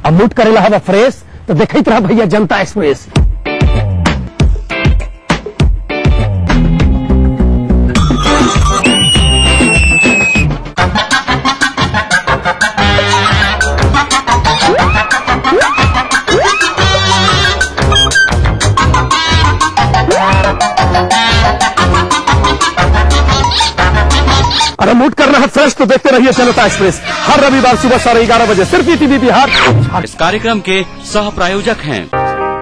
अब मूड करेला हवा फ्रेश तो देखते रहा भैया जनता एक्सप्रेस। अरे मूड करना है फ्रेश तो देखते रहिए जनता एक्सप्रेस हर रविवार सुबह 11:30 बजे सिर्फ ईटीवी बिहार। इस कार्यक्रम के सह प्रायोजक हैं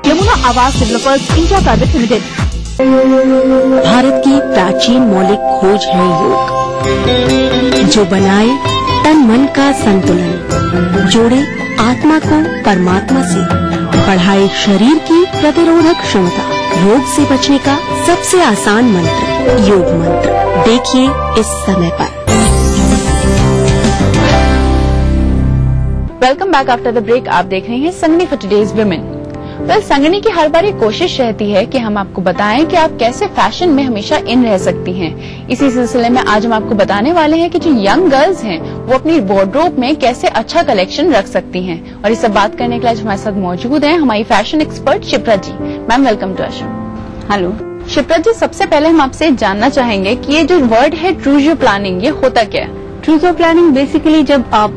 Yamuna Awas developers India private limited. Bharat की प्राचीन मौलिक खोज है योग, जो बनाए तन मन का संतुलन, जोड़े आत्मा को परमात्मा से, बढ़ाए शरीर की प्रतिरोधक क्षमता। रोग से बचने का सबसे आसान मंत्र योग मंत्र। देखिए इस समय पर। Welcome back after the break. आप देख रहे हैं Sangini for today's women. Well, Sangini की हर बार ये कोशिश रहती है कि हम आपको बताएं कि आप कैसे फैशन में हमेशा इन रह सकती हैं। इसी सिलसिले में आज हम आपको बताने वाले हैं कि जो यंग गर्ल्स हैं वो अपनी वार्डरोब में कैसे अच्छा कलेक्शन रख सकती हैं। और इस सब बात करने के लिए आज हमारे साथ मौजूद हैं हमारी fashion expert Shipra ji. Ma'am welcome to us. Hello Shipra ji, सबसे पहले हम आपसे जानना चाहेंगे कि ये जो वर्ड है ट्रूजो प्लानिंग, ये होता क्या है? ट्रूजो प्लानिंग बेसिकली जब आप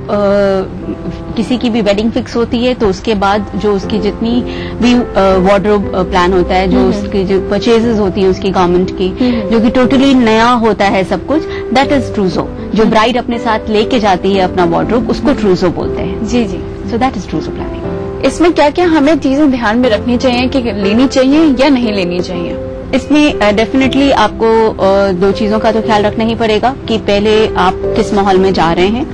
किसी की भी वेडिंग फिक्स होती है तो उसके बाद जो उसकी जितनी भी वार्डरोब प्लान होता है, जो उसकी जो परचेजेस होती है उसकी गारमेंट की, जो कि टोटली नया होता है सब कुछ, दैट इज ट्रूजो। जो ब्राइड अपने साथ लेके जाती है अपना वार्डरोब, उसको ट्रूजो बोलते हैं। जी जी। सो दैट इज ट्रूजो प्लानिंग। इसमें क्या क्या हमें चीजें ध्यान में रखनी चाहिए कि लेनी चाहिए या नहीं लेनी चाहिए? इसमें डेफिनेटली आपको दो चीजों का तो ख्याल रखना ही पड़ेगा कि पहले आप किस माहौल में जा रहे हैं।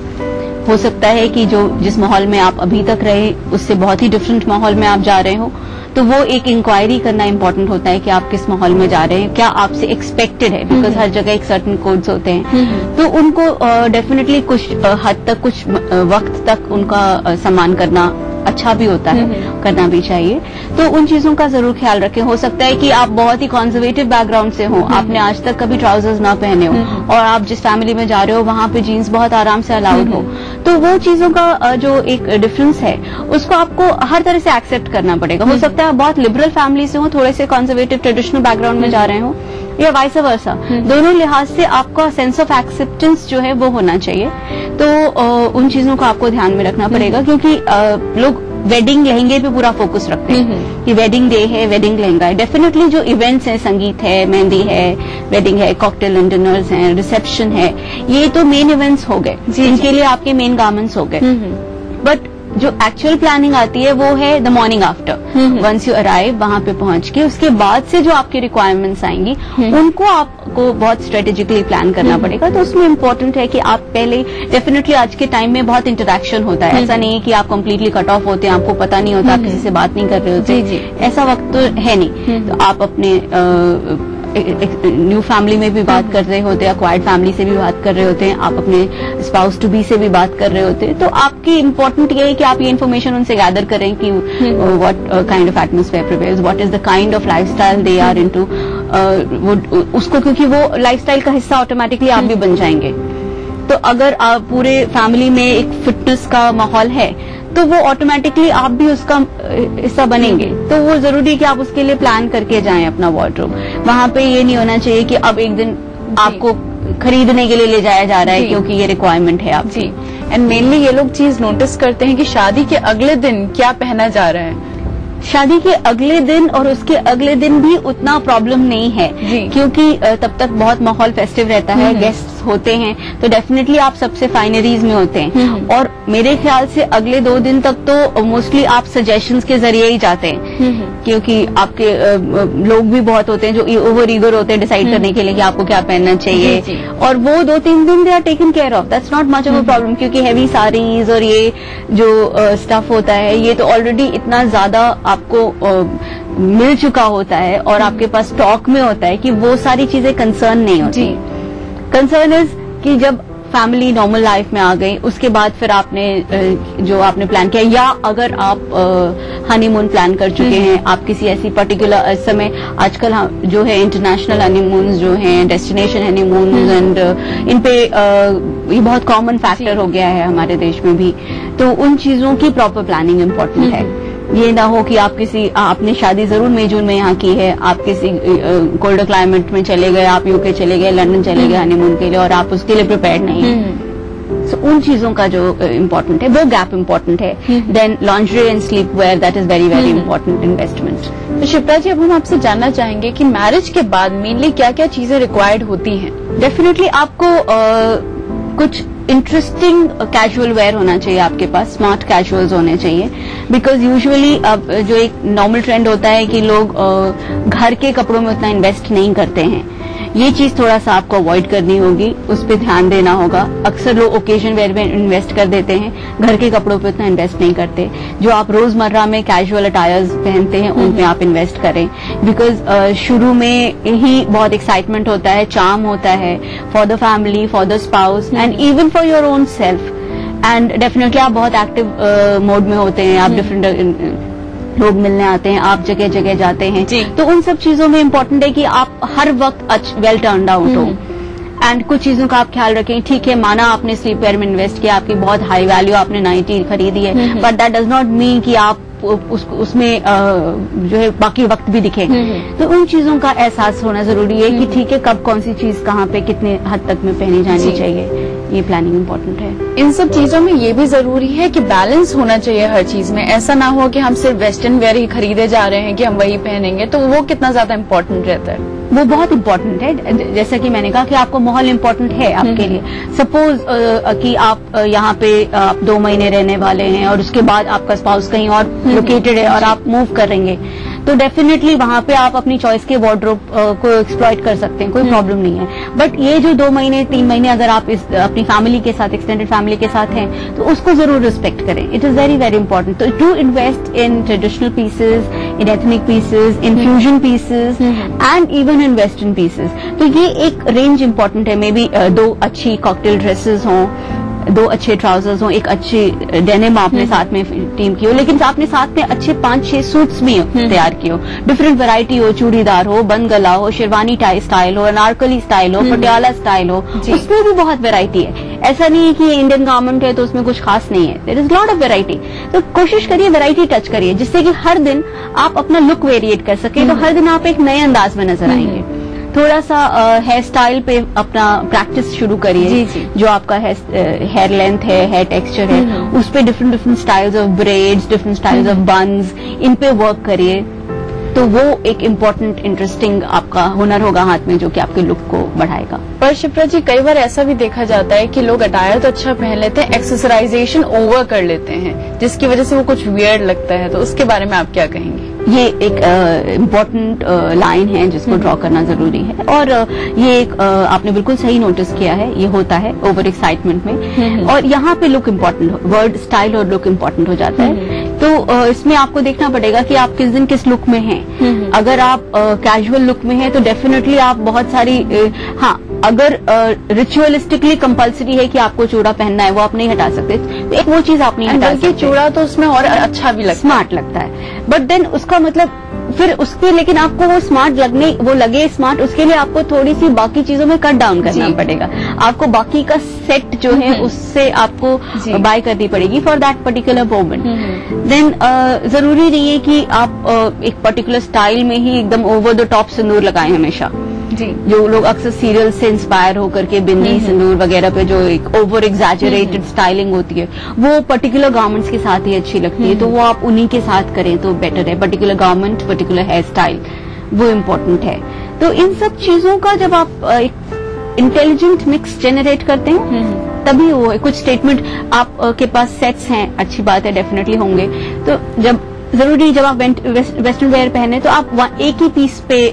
हो सकता है कि जिस माहौल में आप अभी तक रहे उससे बहुत ही डिफरेंट माहौल में आप जा रहे हो, तो वो एक इंक्वायरी करना इम्पोर्टेंट होता है कि आप किस माहौल में जा रहे हैं, क्या आपसे एक्सपेक्टेड है, बिकॉज हर जगह एक सर्टेन कोड्स होते हैं। तो उनको डेफिनेटली कुछ हद तक, कुछ वक्त तक उनका सम्मान करना अच्छा भी होता है, करना भी चाहिए। तो उन चीजों का जरूर ख्याल रखें। हो सकता है कि आप बहुत ही कंजर्वेटिव बैकग्राउंड से हो, आपने आज तक कभी ट्राउजर्स ना पहने हो, और आप जिस फैमिली में जा रहे हो वहां पे जीन्स बहुत आराम से अलाउड हो, तो वो चीजों का जो एक डिफरेंस है उसको आपको हर तरह से एक्सेप्ट करना पड़ेगा। हो सकता है आप बहुत लिबरल फैमिली से हो, थोड़े से कंजर्वेटिव ट्रेडिशनल बैकग्राउंड में जा रहे हो, या वाइस वर्सा। दोनों लिहाज से आपका सेंस ऑफ एक्सेप्टेंस जो है वो होना चाहिए। तो उन चीजों को आपको ध्यान में रखना पड़ेगा, क्योंकि लोग वेडिंग लहंगे पे पूरा फोकस रखते हैं कि वेडिंग डे है, वेडिंग लहंगा है। डेफिनेटली जो इवेंट्स हैं, संगीत है, मेहंदी है, वेडिंग है, कॉकटेल एंड डिनर्स हैं, रिसेप्शन है, ये तो मेन इवेंट्स हो गए, इनके लिए आपके मेन गारमेंट्स हो गए। बट जो एक्चुअल प्लानिंग आती है वो है the morning after. Once you arrive, वहां पे पहुंच के उसके बाद से जो आपकी रिक्वायरमेंट्स आएंगी उनको आपको बहुत स्ट्रेटेजिकली प्लान करना पड़ेगा। तो उसमें इम्पोर्टेंट है कि आप पहले, डेफिनेटली आज के टाइम में बहुत इंटरेक्शन होता है, ऐसा नहीं है कि आप कंप्लीटली कट ऑफ होते हैं, आपको पता नहीं होता, आप किसी से बात नहीं कर रहे होते, ऐसा वक्त तो है नहीं। तो आप अपने न्यू फैमिली में भी बात कर रहे होते हैं, अक्वायर्ड फैमिली से भी बात कर रहे होते हैं, आप अपने स्पाउस टू बी से भी बात कर रहे होते हैं। तो आपकी इम्पोर्टेंट ये है कि आप ये इन्फॉर्मेशन उनसे गैदर करें कि what kind of atmosphere prevails, what is the kind of lifestyle they are into, उसको, क्योंकि वो लाइफस्टाइल का हिस्सा ऑटोमेटिकली आप भी बन जाएंगे। तो अगर आप पूरे फैमिली में एक फिटनेस का माहौल है तो वो ऑटोमेटिकली आप भी उसका हिस्सा बनेंगे। तो वो जरूरी है कि आप उसके लिए प्लान करके जाएं अपना वार्डरोब। वहां पे ये नहीं होना चाहिए कि अब एक दिन आपको खरीदने के लिए ले जाया जा रहा है क्योंकि ये रिक्वायरमेंट है आपकी। एंड मेनली ये लोग चीज नोटिस करते हैं कि शादी के अगले दिन क्या पहना जा रहा है। शादी के अगले दिन और उसके अगले दिन भी उतना प्रॉब्लम नहीं है, क्योंकि तब तक बहुत माहौल फेस्टिव रहता है, गेस्ट्स होते हैं, तो डेफिनेटली आप सबसे फाइनरीज में होते हैं। और मेरे ख्याल से अगले 2 दिन तक तो मोस्टली आप सजेशंस के जरिए ही जाते हैं, क्योंकि आपके लोग भी बहुत होते हैं जो ओवर ईगर होते हैं डिसाइड करने के लिए कि आपको क्या पहनना चाहिए, और वो 2-3 दिन they are taken care of, that's not much of a problem. क्योंकि हैवी साड़ीज और ये जो स्टफ होता है ये तो ऑलरेडी इतना ज्यादा आपको मिल चुका होता है और आपके पास स्टॉक में होता है कि वो सारी चीजें कंसर्न नहीं होती। कंसर्न इज कि जब फैमिली नॉर्मल लाइफ में आ गई, उसके बाद फिर आपने जो आपने प्लान किया, या अगर आप हनीमून प्लान कर चुके हैं, आप किसी ऐसी पर्टिकुलर समय, आजकल जो है इंटरनेशनल हनीमून जो हैं, डेस्टिनेशन हनीमून एंड इन पे ये बहुत कॉमन फैक्टर हो गया है हमारे देश में भी, तो उन चीजों की प्रॉपर प्लानिंग इम्पोर्टेंट है। ये ना हो कि आपने शादी जरूर मई जून में यहाँ की है, आप किसी कोल्डर क्लाइमेट में चले गए, आप यूके चले गए, लंदन चले गए हनीमून के लिए और आप उसके लिए प्रिपेयर्ड नहीं है। So, उन चीजों का जो इम्पोर्टेंट है वो गैप इम्पोर्टेंट है। Then laundry and sleepwear, that is very very important investment. तो शिप्रा जी, अब हम आपसे जानना चाहेंगे कि मैरिज के बाद मेनली क्या क्या चीजें रिक्वायर्ड होती हैं? डेफिनेटली आपको कुछ इंटरेस्टिंग कैजुअल वेयर होना चाहिए आपके पास, स्मार्ट कैजुअल्स होने चाहिए, बिकॉज यूजुअली अब जो एक नॉर्मल ट्रेंड होता है कि लोग घर के कपड़ों में उतना इन्वेस्ट नहीं करते हैं, ये चीज थोड़ा सा आपको अवॉइड करनी होगी, उस पर ध्यान देना होगा। अक्सर लोग ओकेजन वेयर में इन्वेस्ट कर देते हैं, घर के कपड़ों पे उतना इन्वेस्ट नहीं करते। जो आप रोजमर्रा में कैजुअल अटायर्स पहनते हैं उन पे आप इन्वेस्ट करें, बिकॉज शुरू में ही बहुत एक्साइटमेंट होता है, चार्म होता है for the family, for the spouse and even for your own self. And definitely आप बहुत एक्टिव मोड में होते हैं, आप डिफरेंट लोग मिलने आते हैं, आप जगह जगह जाते हैं, तो उन सब चीजों में इम्पोर्टेंट है कि आप हर वक्त वेल टर्न्ड आउट हो। एंड कुछ चीजों का आप ख्याल रखें। ठीक है, माना आपने स्लीपवेयर में इन्वेस्ट किया, आपकी बहुत हाई वैल्यू आपने नाइटी खरीदी है, but that does not mean कि आप उसमें जो है बाकी वक्त भी दिखेंगे। तो उन चीजों का एहसास होना जरूरी है कि ठीक है, कब कौन सी चीज कहाँ पे कितने हद तक में पहनी जानी चाहिए, ये प्लानिंग इम्पोर्टेंट है। इन सब चीजों में ये भी जरूरी है कि बैलेंस होना चाहिए हर चीज में। ऐसा ना हो कि हम सिर्फ वेस्टर्न वेयर ही खरीदे जा रहे हैं कि हम वही पहनेंगे, तो वो कितना ज्यादा इम्पोर्टेंट रहता है? वो बहुत इम्पोर्टेंट है। जैसा कि मैंने कहा कि आपको माहौल इम्पोर्टेंट है आपके लिए। सपोज कि आप यहाँ पे आप 2 महीने रहने वाले हैं और उसके बाद आपका स्पाउस कहीं और लोकेटेड है और आप मूव करेंगे, तो डेफिनेटली वहां पे आप अपनी चॉइस के वार्डरोब को एक्सप्लॉइट कर सकते हैं, कोई प्रॉब्लम नहीं है। बट ये जो 2 महीने 3 महीने अगर आप अपनी फैमिली के साथ, एक्सटेंडेड फैमिली के साथ हैं, तो उसको जरूर रिस्पेक्ट करें। It is very very important to invest in traditional pieces, in ethnic pieces, in fusion pieces and even in western pieces. तो ये एक रेंज इंपॉर्टेंट है। मे बी 2 अच्छी कॉकटेल ड्रेसेस हों, 2 अच्छे ट्राउजर्स हों, एक अच्छी डेनिम आपने साथ में टीम की हो, लेकिन आपने साथ में अच्छे 5-6 सूट्स भी तैयार किए हो, डिफरेंट वैरायटी हो, चूड़ीदार हो, बंद गला हो, शेरवानी टाई स्टाइल हो, अनारकली स्टाइल हो, पटियाला स्टाइल हो, उसमें भी बहुत वैरायटी है। ऐसा नहीं है कि ये इंडियन गारमेंट है तो उसमें कुछ खास नहीं है, there is lot of variety. तो कोशिश करिए वैरायटी टच करिए, जिससे कि हर दिन आप अपना लुक वेरिएट कर सके, तो हर दिन आप एक नए अंदाज में नजर आएंगे। थोड़ा सा हेयर स्टाइल पे अपना प्रैक्टिस शुरू करिए। जो आपका हेयर लेंथ है, हेयर टेक्सचर है, उस पे different styles of braids, different styles of buns, इन पे वर्क करिए। तो वो एक इम्पोर्टेंट इंटरेस्टिंग आपका हुनर होगा हाथ में, जो कि आपके लुक को बढ़ाएगा। पर शिप्रा जी, कई बार ऐसा भी देखा जाता है कि लोग अटायर तो अच्छा पहन लेते हैं, एक्सेसराइजेशन ओवर कर लेते हैं, जिसकी वजह से वो कुछ वियर्ड लगता है, तो उसके बारे में आप क्या कहेंगे? ये एक इम्पोर्टेंट लाइन है जिसको ड्रॉ करना जरूरी है, और ये एक आपने बिल्कुल सही नोटिस किया है, ये होता है ओवर एक्साइटमेंट में, और यहाँ पे लुक इम्पोर्टेंट, वर्ड स्टाइल और लुक इम्पोर्टेंट हो जाता है। तो इसमें आपको देखना पड़ेगा कि आप किस दिन किस लुक में हैं। अगर आप कैजुअल लुक में हैं तो डेफिनेटली आप बहुत सारी अगर रिचुअलिस्टिकली कंपल्सरी है कि आपको चूड़ा पहनना है, वो आप नहीं हटा सकते, तो एक वो चीज आप नहीं हटा सकते। चूड़ा तो उसमें और अच्छा भी लगता है, स्मार्ट लगता है, बट देन उसका मतलब फिर उसके, लेकिन आपको वो स्मार्ट लगे स्मार्ट, उसके लिए आपको थोड़ी सी बाकी चीजों में कट डाउन करना पड़ेगा। आपको बाकी का सेट जो है उससे आपको बाय करनी पड़ेगी फॉर दैट पर्टिकुलर मोमेंट। देन जरूरी नहीं है कि आप एक पर्टिकुलर स्टाइल में ही एकदम ओवर द टॉप सिंदूर लगाएं हमेशा। जो लोग अक्सर सीरियल से इंस्पायर होकर के बिंदी सिंदूर वगैरह पे जो एक ओवर एग्जैजरेटेड स्टाइलिंग होती है, वो पर्टिकुलर गारमेंट्स के साथ ही अच्छी लगती है, तो वो आप उन्हीं के साथ करें तो बेटर है। Particular garment, particular hairstyle, वो इम्पोर्टेंट है। तो इन सब चीजों का जब आप एक इंटेलिजेंट मिक्स जनरेट करते हैं, तभी वो कुछ स्टेटमेंट आपके पास सेट्स हैं, अच्छी बात है, डेफिनेटली होंगे। तो जरूरी जब आप वेस्टर्न वेयर पहने तो आप एक ही पीस पे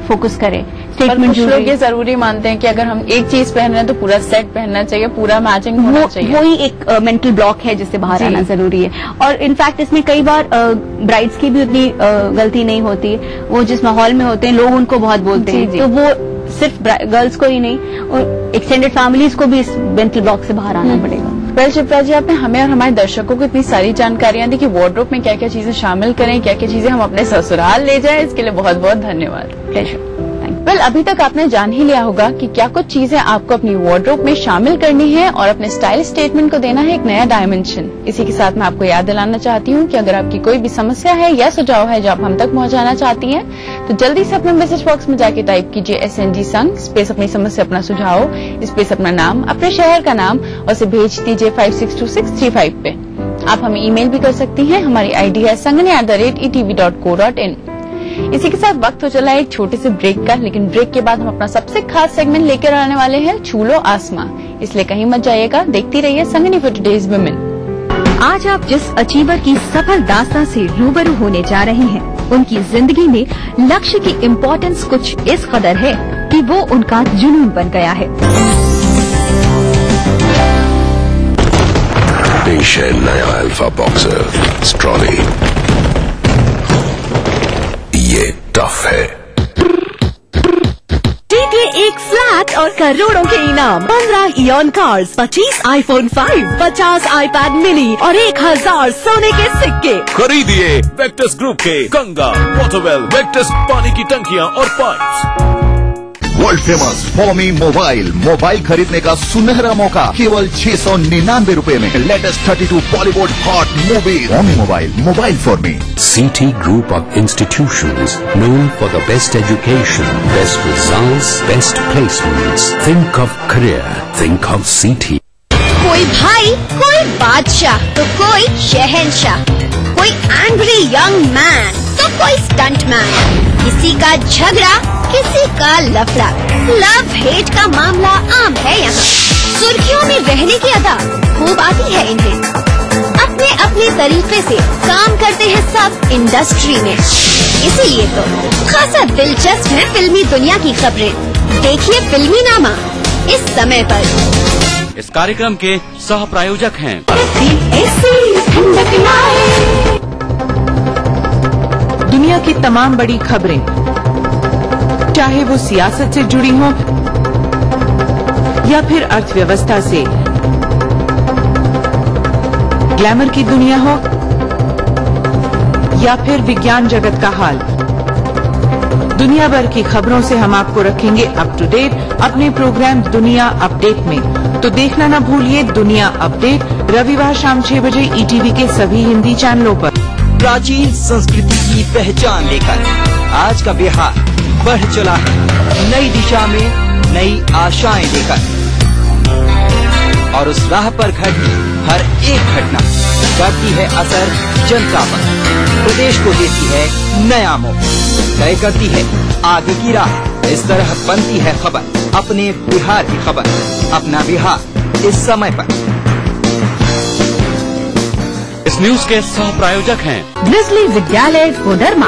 फोकस करें। स्टेटमेंट कुछ लोग ये जरूरी मानते हैं कि अगर हम एक चीज पहन रहे हैं तो पूरा सेट पहनना चाहिए, पूरा मैचिंग होना चाहिए। वही एक मेंटल ब्लॉक है जिससे बाहर आना जरूरी है। और इनफैक्ट इसमें कई बार ब्राइड्स की भी उतनी गलती नहीं होती, वो जिस माहौल में होते हैं लोग उनको बहुत बोलते हैं, तो वो सिर्फ गर्ल्स को ही नहीं, और एक्सटेंडेड फैमिलीज को भी इस मेंटल ब्लॉक से बाहर आना पड़ेगा। वेल शिप्रा जी, आपने हमें और हमारे दर्शकों को इतनी सारी जानकारियां दी कि वार्डरोब में क्या क्या चीजें शामिल करें, क्या क्या चीजें हम अपने ससुराल ले जाएं, इसके लिए बहुत बहुत धन्यवाद। प्लेजर। वेल अभी तक आपने जान ही लिया होगा कि क्या कुछ चीजें आपको अपनी वार्डरोब में शामिल करनी है और अपने स्टाइल स्टेटमेंट को देना है एक नया डायमेंशन। इसी के साथ मैं आपको याद दिलाना चाहती हूँ कि अगर आपकी कोई भी समस्या है या सुझाव है जो आप हम तक पहुंचाना चाहती हैं, तो जल्दी से अपने मैसेज बॉक्स में जाके टाइप कीजिए SNG संघ स्पेस अपनी समस्या अपना सुझाव स्पेस अपना नाम अपने शहर का नाम और इसे भेज दीजिए 562635 पे। आप हमें ईमेल भी कर सकती हैं। हमारी ID है sangani@etv.co.in। इसी के साथ वक्त हो चला है एक छोटे से ब्रेक का, लेकिन ब्रेक के बाद हम अपना सबसे खास सेगमेंट लेकर आने वाले हैं छू लो आसमां। इसलिए कहीं मत जाइएगा, देखती रहिए संगनी फॉर टुडेज वुमेन। आज आप जिस अचीवर की सफल दास्तां से रूबरू होने जा रहे हैं, उनकी जिंदगी में लक्ष्य की इम्पोर्टेंस कुछ इस कदर है कि वो उनका जुनून बन गया है। पेश है नया अल्फा बॉक्सर स्ट्रॉली। ये टफ है। जीते एक फ्लैट और करोड़ों के इनाम, 15 ion cars, 25 iPhone 5, 50 iPad mini और 1000 सोने के सिक्के। खरीदिए वेक्टस ग्रुप के गंगा, वाटरवेल, वेक्टस पानी की टंकियां और pipes. World famous Fomy mobile खरीदने का सुनहरा मौका केवल 699 रुपए में। Latest 32 Bollywood hot movie. Foamy mobile for me. CT Group of Institutions known for the best education, best results, best placements. Think of career. Think of CT. कोई भाई, कोई बादशाह तो कोई शहंशाह, कोई एंग्री यंग मैन तो कोई स्टंट मैन। किसी का झगड़ा, किसी का लफड़ा, लव हेट का मामला आम है यहाँ। सुर्खियों में रहने की अदा खूब आती है इन्हें। अपने अपने तरीके से काम करते हैं सब इंडस्ट्री में। इसीलिए तो खासा दिलचस्प है फिल्मी दुनिया की खबरें। देखिए फिल्मी नामा इस समय पर। इस कार्यक्रम के सह प्रायोजक हैं दुनिया की तमाम बड़ी खबरें, चाहे वो सियासत से जुड़ी हो या फिर अर्थव्यवस्था से, ग्लैमर की दुनिया हो या फिर विज्ञान जगत का हाल, दुनिया भर की खबरों से हम आपको रखेंगे अप टू डेट अपने प्रोग्राम दुनिया अपडेट में। तो देखना ना भूलिए दुनिया अपडेट रविवार शाम 6 बजे ETV के सभी हिंदी चैनलों पर। प्राचीन संस्कृति की पहचान लेकर आज का बिहार बढ़ चला है नई दिशा में, नई आशाएं लेकर। और उस राह पर घटी हर एक घटना करती है असर जनता पर, प्रदेश को देती है नया मोड़, तय करती है आगे की राह। इस तरह बनती है खबर अपने बिहार की खबर, अपना बिहार इस समय पर। इस न्यूज के सह प्रायोजक हैं ब्रिजली विद्यालय Koderma.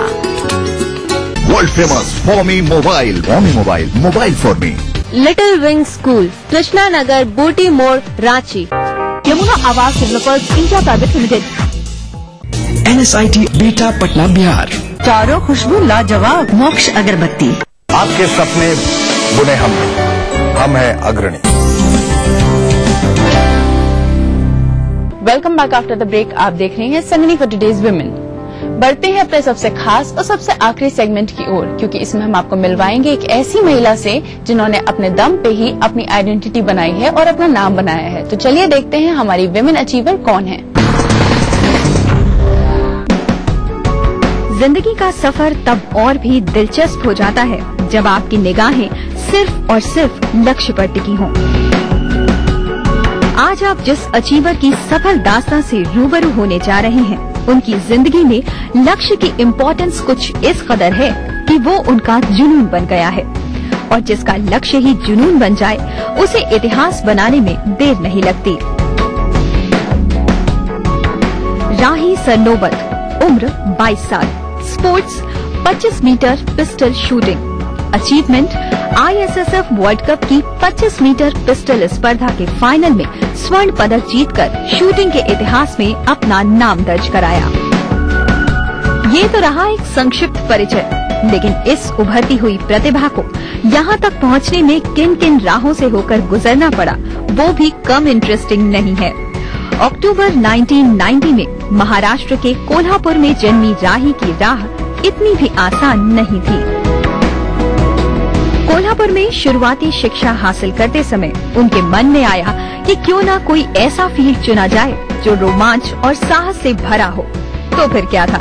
World famous Fomy mobile for me. Little wing school, Krishna Nagar, Booti Mor, Ranchi. Yamuna Awas developers India private limited. NSIT बेटा पटना बिहार। चारों खुशबू लाजवाब मोक्ष अगरबत्ती। आपके सपने बुने हम हैं अग्रणी। Welcome back after the break. आप देख रहे हैं संगनी फॉर टुडेज वुमेन। बढ़ते हैं अपने सबसे खास और सबसे आखिरी सेगमेंट की ओर, क्योंकि इसमें हम आपको मिलवाएंगे एक ऐसी महिला से जिन्होंने अपने दम पे ही अपनी आइडेंटिटी बनाई है और अपना नाम बनाया है। तो चलिए देखते हैं हमारी विमेन अचीवर कौन है। जिंदगी का सफर तब और भी दिलचस्प हो जाता है जब आपकी निगाहें सिर्फ और सिर्फ लक्ष्य पर टिकी हों। आज आप जिस अचीवर की सफल दास्तां से रूबरू होने जा रहे हैं, उनकी जिंदगी में लक्ष्य की इम्पोर्टेंस कुछ इस कदर है कि वो उनका जुनून बन गया है। और जिसका लक्ष्य ही जुनून बन जाए, उसे इतिहास बनाने में देर नहीं लगती। राही सरनोबत, उम्र 22 साल, sports 25 metre pistol shooting, achievement ISSF world cup की 25 मीटर पिस्टल स्पर्धा के फाइनल में स्वर्ण पदक जीतकर शूटिंग के इतिहास में अपना नाम दर्ज कराया। ये तो रहा एक संक्षिप्त परिचय, लेकिन इस उभरती हुई प्रतिभा को यहाँ तक पहुँचने में किन किन राहों से होकर गुजरना पड़ा, वो भी कम इंटरेस्टिंग नहीं है। अक्टूबर 1990 में महाराष्ट्र के कोल्हापुर में जन्मी राही की राह इतनी भी आसान नहीं थी। कोल्हापुर में शुरुआती शिक्षा हासिल करते समय उनके मन में आया कि क्यों न कोई ऐसा फील्ड चुना जाए जो रोमांच और साहस से भरा हो। तो फिर क्या था,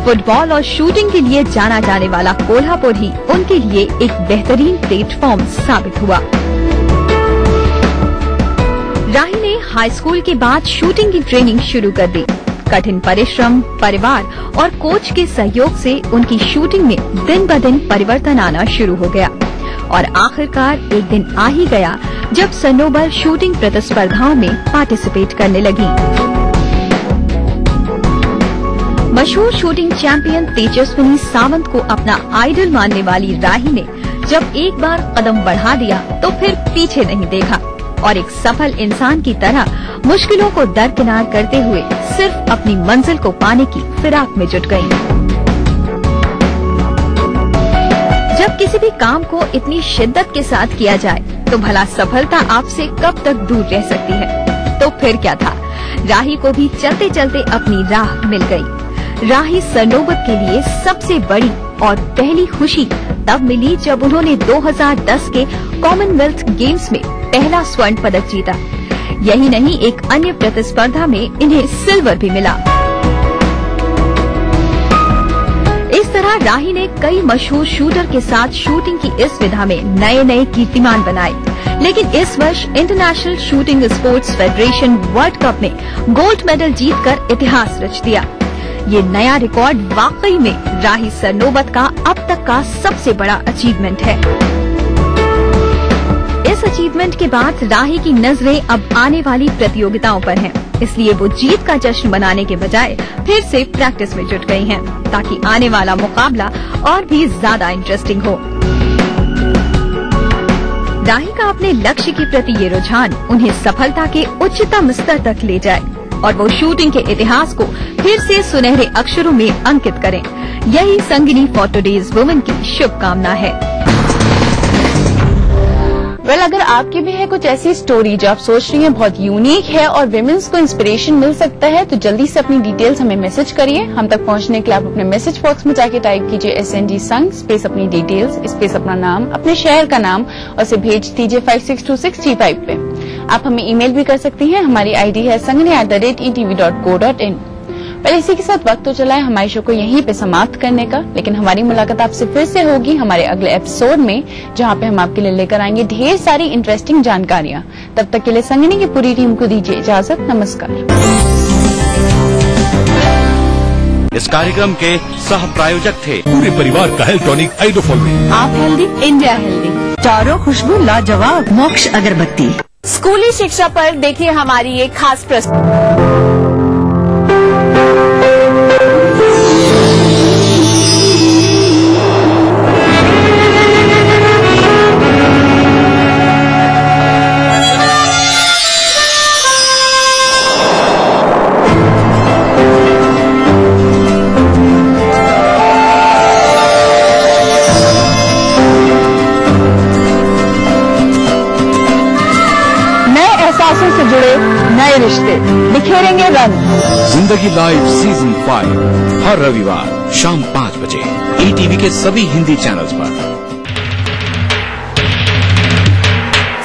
फुटबॉल और शूटिंग के लिए जाना जाने वाला कोल्हापुर ही उनके लिए एक बेहतरीन प्लेटफॉर्म साबित हुआ। राही ने हाई स्कूल के बाद शूटिंग की ट्रेनिंग शुरू कर दी। कठिन परिश्रम, परिवार और कोच के सहयोग से उनकी शूटिंग में दिन ब दिन परिवर्तन आना शुरू हो गया और आखिरकार एक दिन आ ही गया जब सनोबर शूटिंग प्रतिस्पर्धाओं में पार्टिसिपेट करने लगी। मशहूर शूटिंग चैंपियन तेजस्विनी सावंत को अपना आइडल मानने वाली राही ने जब एक बार कदम बढ़ा दिया तो फिर पीछे नहीं देखा और एक सफल इंसान की तरह मुश्किलों को दरकिनार करते हुए सिर्फ अपनी मंजिल को पाने की फिराक में जुट गयी। जब किसी भी काम को इतनी शिद्दत के साथ किया जाए तो भला सफलता आपसे कब तक दूर रह सकती है। तो फिर क्या था, राही को भी चलते चलते अपनी राह मिल गई। राही सरनोबत के लिए सबसे बड़ी और पहली खुशी तब मिली जब उन्होंने 2010 के कॉमनवेल्थ गेम्स में पहला स्वर्ण पदक जीता। यही नहीं, एक अन्य प्रतिस्पर्धा में इन्हें सिल्वर भी मिला। इस तरह राही ने कई मशहूर शूटर के साथ शूटिंग की इस विधा में नए नए कीर्तिमान बनाए। लेकिन इस वर्ष international shooting sports federation world cup में गोल्ड मेडल जीतकर इतिहास रच दिया। ये नया रिकॉर्ड वाकई में राही सरनोबत का अब तक का सबसे बड़ा अचीवमेंट है। इस अचीवमेंट के बाद राही की नजरें अब आने वाली प्रतियोगिताओं पर हैं, इसलिए वो जीत का जश्न मनाने के बजाय फिर से प्रैक्टिस में जुट गई हैं, ताकि आने वाला मुकाबला और भी ज्यादा इंटरेस्टिंग हो। राही का अपने लक्ष्य के प्रति ये रुझान उन्हें सफलता के उच्चतम स्तर तक ले जाए और वो शूटिंग के इतिहास को फिर से सुनहरे अक्षरों में अंकित करें। यही संगिनी फॉर टुडेज वुमेन की शुभकामना है। अगर आपकी भी है कुछ ऐसी स्टोरी जो आप सोच रही हैं बहुत यूनिक है और विमेंस को इंस्पिरेशन मिल सकता है, तो जल्दी से अपनी डिटेल्स हमें मैसेज करिए। हम तक पहुंचने के लिए आप अपने मैसेज बॉक्स में जाके टाइप कीजिए SND संग स्पेस अपनी डिटेल्स स्पेस अपना नाम, अपने शहर का नाम और इसे भेज दीजिए 562635 पे। आप हमें ईमेल भी कर सकती हैं। हमारी आईडी है sangni@etv.co.in। पहले इसी के साथ वक्त तो चला है हमारे शो को यहीं पे समाप्त करने का, लेकिन हमारी मुलाकात आपसे फिर से होगी हमारे अगले एपिसोड में, जहां पे हम आपके लिए लेकर आएंगे ढेर सारी इंटरेस्टिंग जानकारियां। तब तक के लिए संगिनी की पूरी टीम को दीजिए इजाजत। नमस्कार। इस कार्यक्रम के सह प्रायोजक थे पूरे परिवार का हेल्थ टॉनिक आइडोफॉल में। आप हेल्दी, इंडिया हेल्दी। चारों खुशबू लाजवाब मोक्ष अगरबत्ती। स्कूली शिक्षा पर देखिए हमारी एक खास प्रस्तुति। से जुड़े नए रिश्ते बिखेरेंगे रंग। जिंदगी लाइव सीजन 5 हर रविवार शाम 5 बजे ETV के सभी हिंदी चैनल्स पर।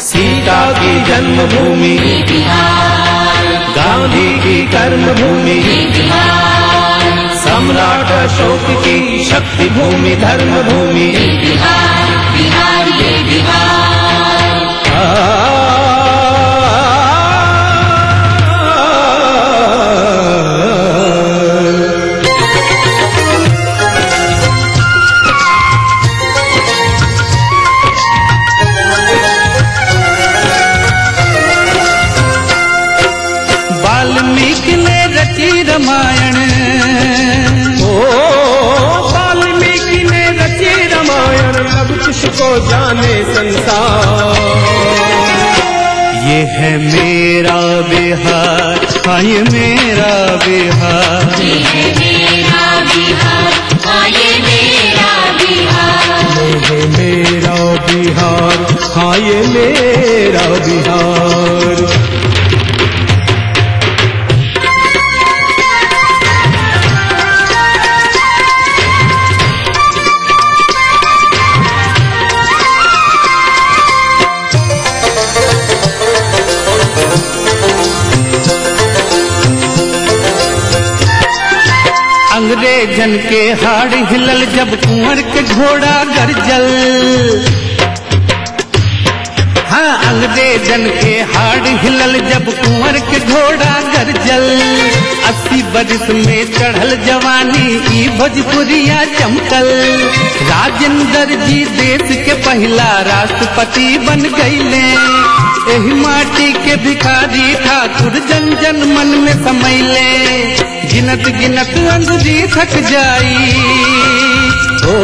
सीता की जन्मभूमि गांधी की कर्मभूमि, सम्राट अशोक की शक्ति भूमि धर्म भूमि, बिहार ये बिहार। वाल्मीकि ने रची रामायण, वाल्मीकि ने रची रामायण, अब किसको जाने संसार। ये है मेरा बिहार, हाँ ये मेरा बिहार, ये है मेरा बिहार, हाँ ये मेरा बिहार। बिहार, हाँ ये मेरा बिहार। अंग्रेजन के हाड़ हिलल जब कुंवर के घोड़ा गरजल, हाँ अंग्रेजन के हाड़ हिलल जब कुंवर के घोड़ा गरजल। 80 बरस में चढ़ल जवानी ई भोजपुरिया चमकल। राजेंद्र जी देश के पहला राष्ट्रपति बन गईले। एही माटी के भिखारी ठाकुर जन जन मन में समैले। गिनत गिनत अंगुरी थक जाई, ओ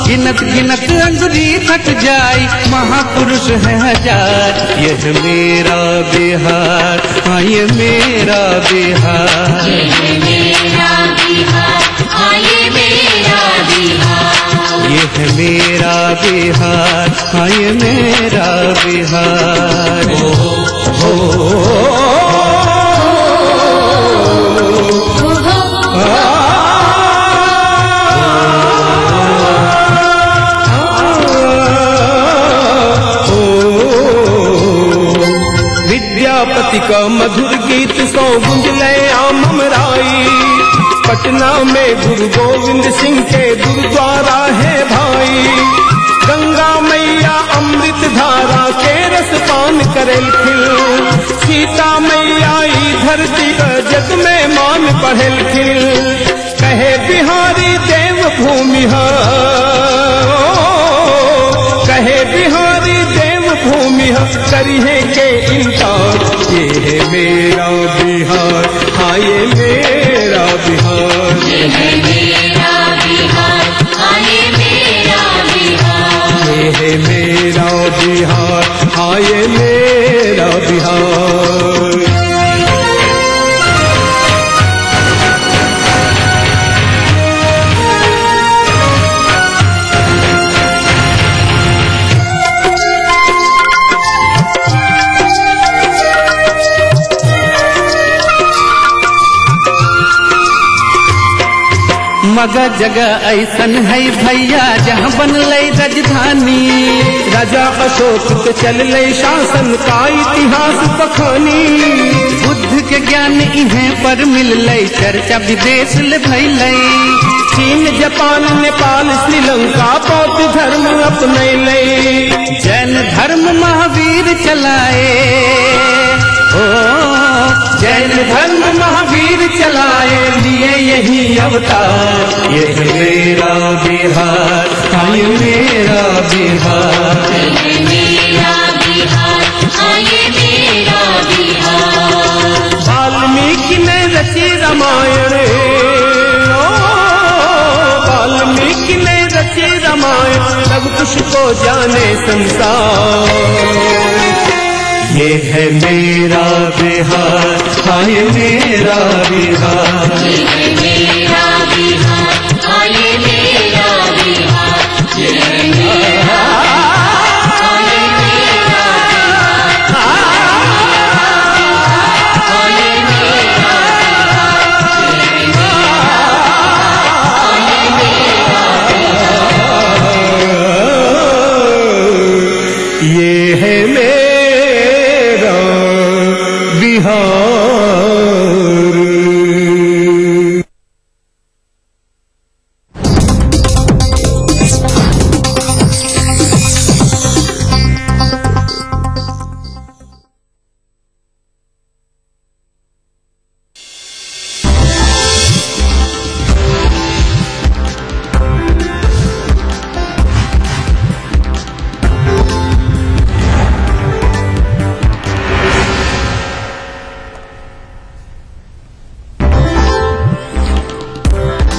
गिनत गिनत अंगुरी थक जाई। महापुरुष है हजार, यह मेरा बिहार, हाँ ये मेरा बिहार, यह मेरा बिहार, हाँ ये मेरा बिहार, यह मेरा बिहार, हाँ ये मेरा बिहार। विद्यापति का मधुर गीत सौ गुंजले आम अमराई। पटना में गुरु गोविंद सिंह के गुरुद्वारा है भाई। गंगा मैया अमृत धारा के रस पान करेल खिल। सीता मैया ई धरती का जग में मान पढ़ेल खिल। कहे बिहारी देव भूमि है, कहे बिहारी देव भूमि है, करिए के इनकार। ये है मेरा बिहार, हाँ ये मेरा बिहार, ये है मेरा बिहार, हाँ ये मेरा बिहार, ये है मेरा बिहार, हाँ ये मेरा बिहार। मगर जगह ऐसन है भैया जहाँ बनले राजधानी। राजा अशोक के चलले शासन का इतिहास बखानी। बुद्ध के ज्ञान इन्हें पर मिलले, चर्चा विदेश ले भैले। चीन जापान नेपाल श्रीलंका बौद्ध धर्म अपनैले। जैन धर्म महावीर चलाए, ओ जैन धर्म महावीर चलाए, लिए यही अवतार। ये मेरा बिहार, हाँ ये मेरा बिहार, ये मेरा बिहार, हाँ ये मेरा बिहार। वाल्मीकि ने रची रामायण, वाल्मीकि ने रची रामायण, सब कुछ को जाने संसार। ये है मेरा बिहार, हाँ ये मेरा बिहार, ये है मेरा बिहार, हाँ ये मेरा बिहार, ये है मेरा, हाँ ये मेरा बिहार, हाँ ये मेरा बिहार, ये है मेरा बिहार।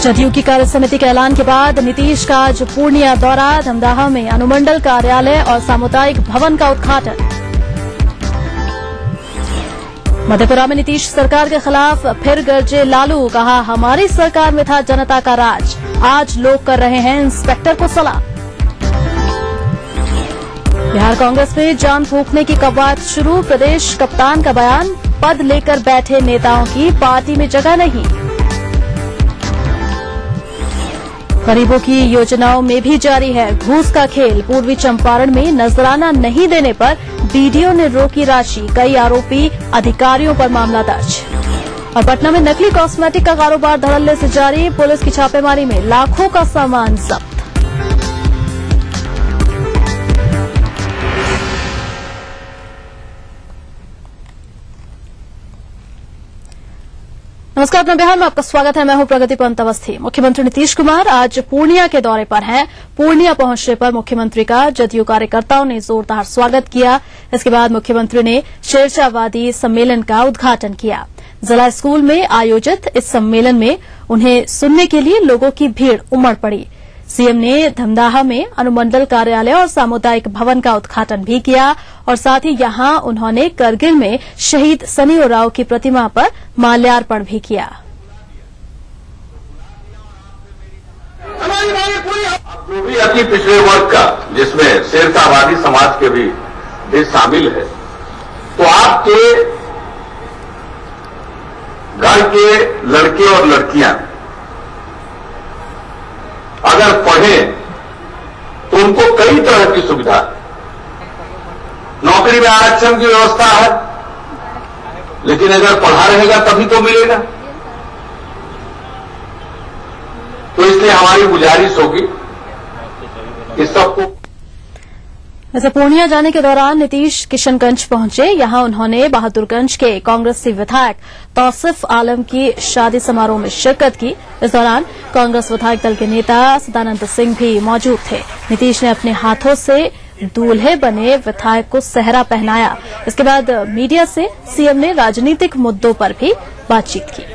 जदयू की कार्य समिति के ऐलान के बाद नीतीश का आज पूर्णिया दौरा। धमदाहा में अनुमंडल कार्यालय और सामुदायिक भवन का उद्घाटन। मधेपुरा में नीतीश सरकार के खिलाफ फिर गरजे लालू, कहा हमारी सरकार में था जनता का राज, आज लोग कर रहे हैं इंस्पेक्टर को सलाह। बिहार कांग्रेस में जान फूंकने की कवायद शुरू। प्रदेश कप्तान का बयान, पद लेकर बैठे नेताओं की पार्टी में जगह नहीं। गरीबों की योजनाओं में भी जारी है घूस का खेल। पूर्वी चंपारण में नजराना नहीं देने पर बीडीओ ने रोकी राशि। कई आरोपी अधिकारियों पर मामला दर्ज। और पटना में नकली कॉस्मेटिक का कारोबार धड़ल्ले से जारी। पुलिस की छापेमारी में लाखों का सामान जब्त। नमस्कार, अपना बिहार में आपका स्वागत है। मैं हूं प्रगति पंत अवस्थी। मुख्यमंत्री नीतीश कुमार आज पूर्णिया के दौरे पर हैं। पूर्णिया पहुंचने पर मुख्यमंत्री का जदयू कार्यकर्ताओं ने जोरदार स्वागत किया। इसके बाद मुख्यमंत्री ने शेरशाहवादी सम्मेलन का उद्घाटन किया। जिला स्कूल में आयोजित इस सम्मेलन में उन्हें सुनने के लिए लोगों की भीड़ उमड़ पड़ी। सीएम ने धमदाहा में अनुमंडल कार्यालय और सामुदायिक भवन का उद्घाटन भी किया और साथ ही यहां उन्होंने करगिल में शहीद सनी उरांव की प्रतिमा पर माल्यार्पण भी किया। जो भी अति पिछड़े वर्ग का, जिसमें शेरशाहवादी समाज के भी शामिल है, तो आपके घर के लड़के और लड़कियां अगर पढ़े तो उनको कई तरह की सुविधा, नौकरी में आरक्षण की व्यवस्था है, लेकिन अगर पढ़ा रहेगा तभी तो मिलेगा। तो इसलिए हमारी गुजारिश होगी कि सबको। वैसे पूर्णिया जाने के दौरान नीतीश किशनगंज पहुंचे। यहां उन्होंने बहादुरगंज के कांग्रेसी विधायक तौसिफ आलम की शादी समारोह में शिरकत की। इस दौरान कांग्रेस विधायक दल के नेता सदानंद सिंह भी मौजूद थे। नीतीश ने अपने हाथों से दूल्हे बने विधायक को सेहरा पहनाया। इसके बाद मीडिया से सीएम ने राजनीतिक मुद्दों पर भी बातचीत की।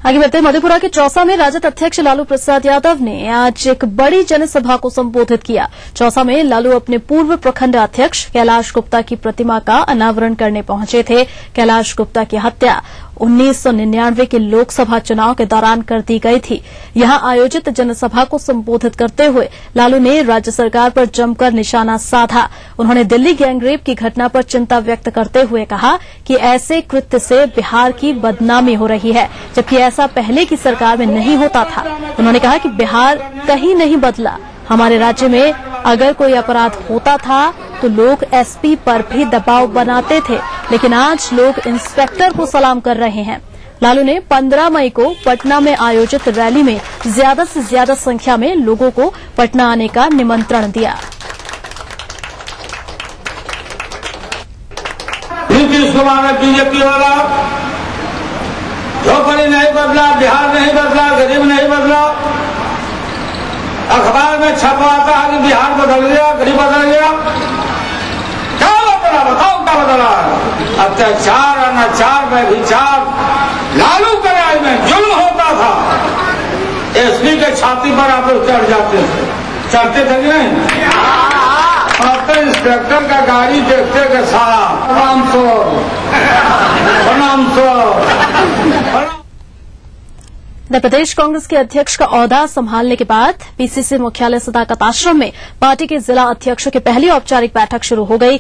आगे बढ़ते मधेपुरा के चौसा में राजद अध्यक्ष लालू प्रसाद यादव ने आज एक बड़ी जनसभा को संबोधित किया। चौसा में लालू अपने पूर्व प्रखंड अध्यक्ष कैलाश गुप्ता की प्रतिमा का अनावरण करने पहुंचे थे। कैलाश गुप्ता की हत्या 1999 के लोकसभा चुनाव के दौरान कर दी गई थी। यहां आयोजित जनसभा को संबोधित करते हुए लालू ने राज्य सरकार पर जमकर निशाना साधा। उन्होंने दिल्ली गैंगरेप की घटना पर चिंता व्यक्त करते हुए कहा कि ऐसे कृत्य से बिहार की बदनामी हो रही है, जबकि ऐसा पहले की सरकार में नहीं होता था। उन्होंने कहा कि बिहार कहीं नहीं बदला। हमारे राज्य में अगर कोई अपराध होता था तो लोग एसपी पर भी दबाव बनाते थे, लेकिन आज लोग इंस्पेक्टर को सलाम कर रहे हैं। लालू ने 15 मई को पटना में आयोजित रैली में ज्यादा से ज्यादा संख्या में लोगों को पटना आने का निमंत्रण दिया। नीतीश कुमार ने बीजेपी वाला झोपड़ी नहीं बदला, बिहार नहीं बदला, गरीब नहीं बदला। अखबार में छपवाता है कि बिहार बदल गया, गरीब बदल गया। क्या बदला बताओ, क्या बदला? अत्याचार, अनाचार, व्यभिचार लालू के राज में जुल्म होता था। एसपी के छाती पर आप लोग चढ़ जाते थे, चढ़ते थे कि नहीं? अब तो इंस्पेक्टर का गाड़ी देखते के सारा प्रणाम प्रदेश कांग्रेस के अध्यक्ष का ओहदा संभालने के बाद पीसीसी मुख्यालय सदाकत आश्रम में पार्टी के जिला अध्यक्षों की पहली औपचारिक बैठक शुरू हो गई।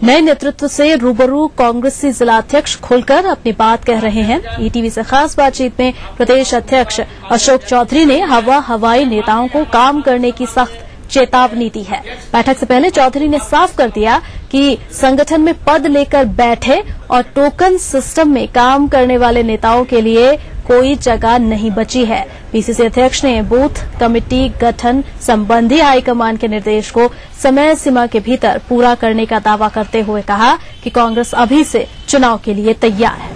नए नेतृत्व से रूबरू कांग्रेसी जिला अध्यक्ष खुलकर अपनी बात कह रहे हैं। ईटीवी से खास बातचीत में प्रदेश अध्यक्ष अशोक चौधरी ने हवाई नेताओं को काम करने की सख्त चेतावनी दी है। बैठक से पहले चौधरी ने साफ कर दिया कि संगठन में पद लेकर बैठे और टोकन सिस्टम में काम करने वाले नेताओं के लिए कोई जगह नहीं बची है। पीसीसी अध्यक्ष ने बूथ कमेटी गठन संबंधी हाईकमान के निर्देश को समय सीमा के भीतर पूरा करने का दावा करते हुए कहा कि कांग्रेस अभी से चुनाव के लिए तैयार है।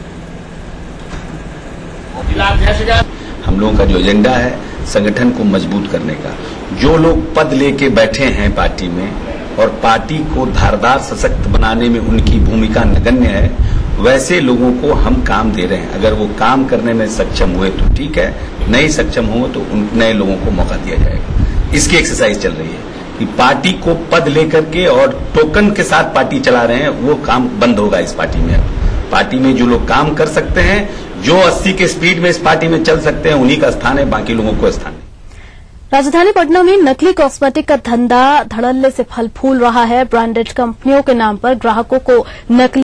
हम लोगों का जो एजेंडा है संगठन को मजबूत करने का, जो लोग पद लेके बैठे हैं पार्टी में और पार्टी को धारदार सशक्त बनाने में उनकी भूमिका नगण्य है, वैसे लोगों को हम काम दे रहे हैं। अगर वो काम करने में सक्षम हुए तो ठीक है, नहीं सक्षम हुए तो उन नए लोगों को मौका दिया जाएगा। इसकी एक्सरसाइज चल रही है। कि पार्टी को पद लेकर के और टोकन के साथ पार्टी चला रहे हैं, वो काम बंद होगा इस पार्टी में। पार्टी में जो लोग काम कर सकते हैं, जो 80 के स्पीड में इस पार्टी में चल सकते हैं, उन्हीं का स्थान है, बाकी लोगों को स्थान नहीं। राजधानी पटना में नकली कॉस्मेटिक का धंधा धड़ल्ले से फल फूल रहा है। ब्रांडेड कंपनियों के नाम पर ग्राहकों को नकली